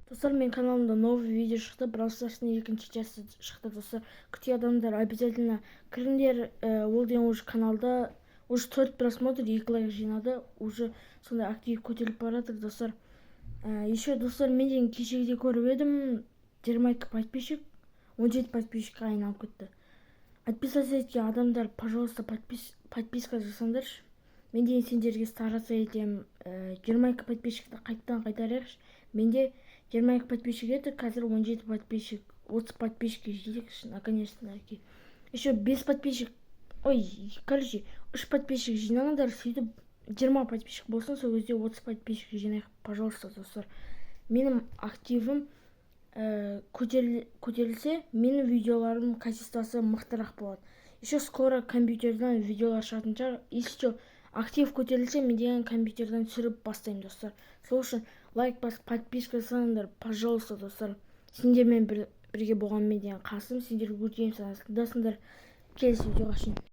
Достар, мен каналымда новый видео шықты, Brawl Stars'ın екінші части шықты. Достар, күткен адамдар обязательно кіріңдер. Ол деген уже каналда уже 4 просмотр, 2 лайк жинады. Уже сондай актив көтеріліп баратыр. Достар, еще достар, мен деген кешегіде көріп едім, 22 подписчик, 17 подписчикке айналып кетті. Отписаться еткен адамдар, пожалуйста, подписка жасаңдаршы. Мен деген сендерге стараться етем. 22 подписчикті қайттан қайтарайықшы. Менде 22 подписчик еді, қазір 17 подписчик, 30 подписчикке жетекші, наконец-то. Еще 5 подписчик, короче, 3 подписчик жинаңдар, сөйтіп 20 подписчик болсын, сол кезде 30 подписчик жинайық, пожалуйста, достар. Менің активім көтерілсе, менің видеоларым качествосы мықтырақ болады. Еще скоро компьютерден видеолар шығатын шығар. Если актив көтерілсе, мен деген компьютерден түсіріп бастаймын, достар. Сол үшін лайк басып, подписка жасаңдар, пожалуйста, достар. Сендермен бірге болған мен деген Қасым, сендер өткен санасындасыңдар. Келесі видеоға шейін.